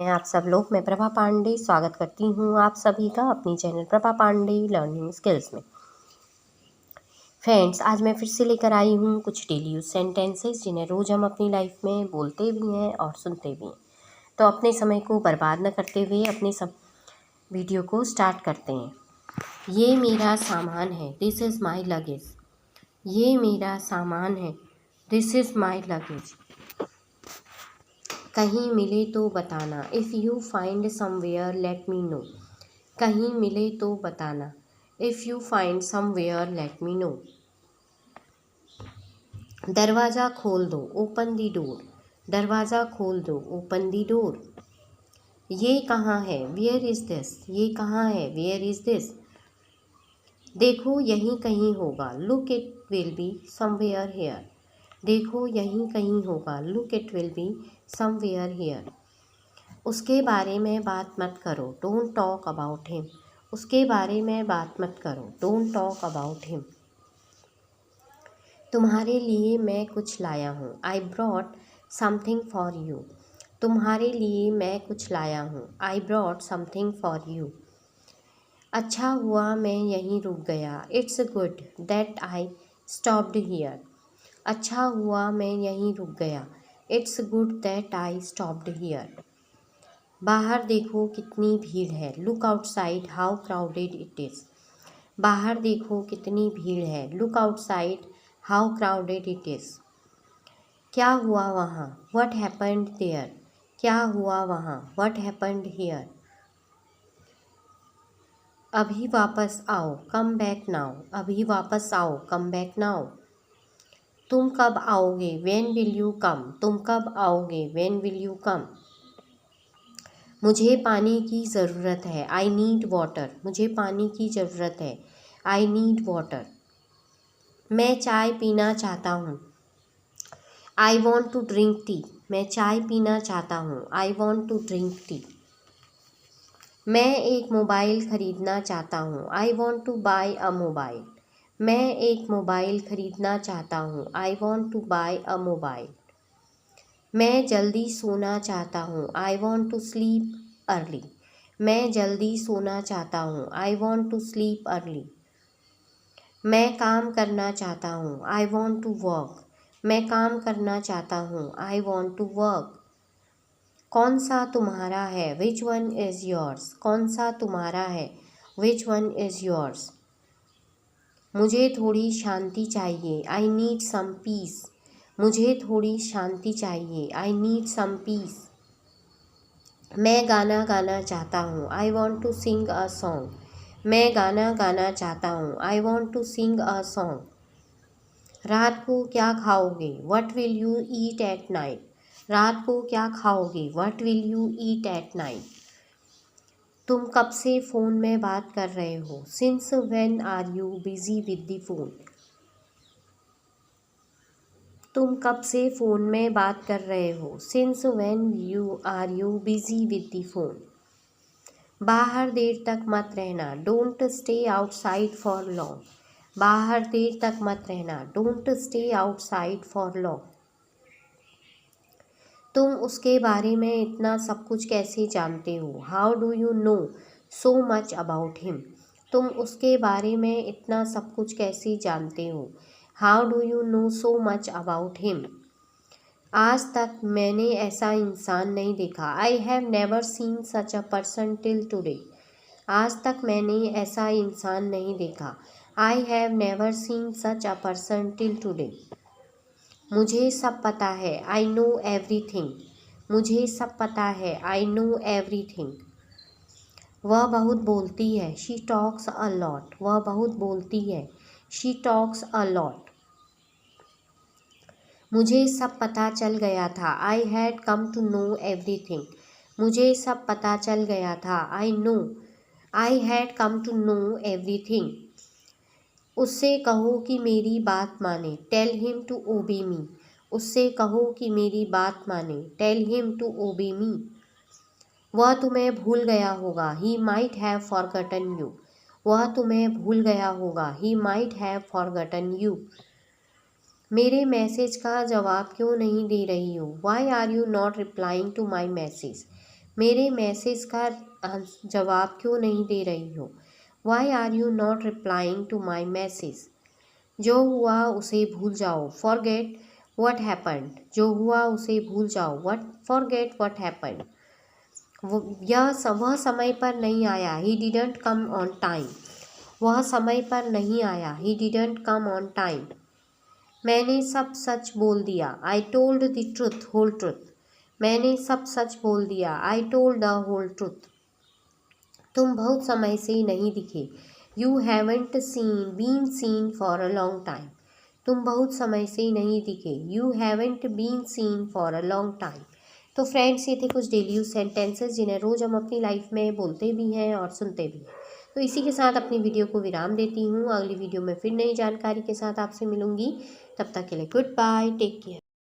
आप सब लोग, मैं प्रभा पांडे स्वागत करती हूँ आप सभी का अपनी channel Prabha Pandey learning skills में। फ्रेंड्स, आज मैं फिर से लेकर आई हूँ कुछ डेली यूज सेंटेंसेस जिन्हें रोज़ हम अपनी लाइफ में बोलते भी हैं और सुनते भी हैं। तो अपने समय को बर्बाद न करते हुए अपने सब वीडियो को स्टार्ट करते हैं। ये मेरा सामान है, दिस इज़ माई लगेज। ये मेरा सामान है, दिस इज़ माई लगेज। कहीं मिले तो बताना, if you find somewhere let me know. कहीं मिले तो बताना, if you find somewhere let me know. दरवाज़ा खोल दो, ओपन दी डोर। दरवाज़ा खोल दो, ओपन दी डोर। ये कहाँ है, वेयर इज़ दिस। ये कहाँ है, वेयर इज़ दिस। देखो यहीं कहीं होगा, look it will be somewhere here. देखो यहीं कहीं होगा, look it will be somewhere here. उसके बारे में बात मत करो, डोंट टॉक अबाउट हिम। उसके बारे में बात मत करो, डोंट टॉक अबाउट हिम। तुम्हारे लिए मैं कुछ लाया हूँ, I brought something for you. तुम्हारे लिए मैं कुछ लाया हूँ, I brought something for you. अच्छा हुआ मैं यहीं रुक गया, it's good that I stopped here. अच्छा हुआ मैं यहीं रुक गया, it's good that I stopped here. बाहर देखो कितनी भीड़ है, look outside how crowded it is. बाहर देखो कितनी भीड़ है, look outside how crowded it is. क्या हुआ वहाँ, व्हाट हैपेंड देयर। क्या हुआ वहाँ, व्हाट हैपेंड हियर। अभी वापस आओ, कम बैक नाउ। अभी वापस आओ, कम बैक नाउ। तुम कब आओगे, व्हेन विल यू कम। तुम कब आओगे, व्हेन विल यू कम। मुझे पानी की ज़रूरत है, आई नीड वाटर। मुझे पानी की ज़रूरत है, आई नीड वाटर। मैं चाय पीना चाहता हूँ, I want to drink tea. मैं चाय पीना चाहता हूँ, I want to drink tea. मैं एक मोबाइल ख़रीदना चाहता हूँ, I want to buy a mobile. मैं एक मोबाइल ख़रीदना चाहता हूँ, I want to buy a mobile. मैं जल्दी सोना चाहता हूँ, I want to sleep early. मैं जल्दी सोना चाहता हूँ, I want to sleep early. मैं काम करना चाहता हूँ, आई वॉन्ट टू वर्क। मैं काम करना चाहता हूँ, आई वॉन्ट टू वर्क। कौन सा तुम्हारा है, विच वन इज़ योर्स। कौन सा तुम्हारा है, विच वन इज़ योर्स। मुझे थोड़ी शांति चाहिए, आई नीड सम पीस। मुझे थोड़ी शांति चाहिए, आई नीड सम पीस। मैं गाना गाना चाहता हूँ, I want to sing a song. मैं गाना गाना चाहता हूँ, I want to sing a song. रात को क्या खाओगे, what will you eat at night. रात को क्या खाओगे, what will you eat at night. तुम कब से फ़ोन में बात कर रहे हो, since when are you busy with the phone. तुम कब से फ़ोन में बात कर रहे हो, since when are you busy with the phone. बाहर देर तक मत रहना, don't stay outside for long. बाहर देर तक मत रहना, don't stay outside for long. तुम उसके बारे में इतना सब कुछ कैसे जानते हो, how do you know so much about him. तुम उसके बारे में इतना सब कुछ कैसे जानते हो, how do you know so much about him. आज तक मैंने ऐसा इंसान नहीं देखा, I have never seen such a person till today. आज तक मैंने ऐसा इंसान नहीं देखा, I have never seen such a person till today. मुझे सब पता है, आई नो एवरीथिंग। मुझे सब पता है, आई नो एवरीथिंग। वह बहुत बोलती है, शी टॉक्स अ लॉट। वह बहुत बोलती है, शी टॉक्स अ लॉट। मुझे सब पता चल गया था, I had come to know everything. मुझे सब पता चल गया था, I had come to know everything. उससे कहो कि मेरी बात माने, टेल हिम टू ओबे मी। उससे कहो कि मेरी बात माने, टेल हिम टू ओबे मी। वह तुम्हें भूल गया होगा, he might have forgotten you. वह तुम्हें भूल गया होगा, he might have forgotten you. मेरे मैसेज का जवाब क्यों नहीं दे रही हो, why are you not replying to my message. मेरे मैसेज का जवाब क्यों नहीं दे रही हो? Why are you not replying to my message? जो हुआ उसे भूल जाओ, फॉरगेट व्हाट हैपेंड। जो हुआ उसे भूल जाओ, फॉरगेट व्हाट हैपेंड। वह समय पर नहीं आया, he didn't come on time. वह समय पर नहीं आया, he didn't come on time. मैंने सब सच बोल दिया, I told the truth, whole truth. मैंने सब सच बोल दिया, I told the whole truth. तुम बहुत समय से नहीं दिखे, you haven't been seen for a long time. तुम बहुत समय से नहीं दिखे, you haven't been seen for a long time. तो फ्रेंड्स, ये थे कुछ डेली यूज सेंटेंसेस जिन्हें रोज़ हम अपनी लाइफ में बोलते भी हैं और सुनते भी हैं। तो इसी के साथ अपनी वीडियो को विराम देती हूँ। अगली वीडियो में फिर नई जानकारी के साथ आपसे मिलूंगी। तब तक के लिए गुड बाय, टेक केयर।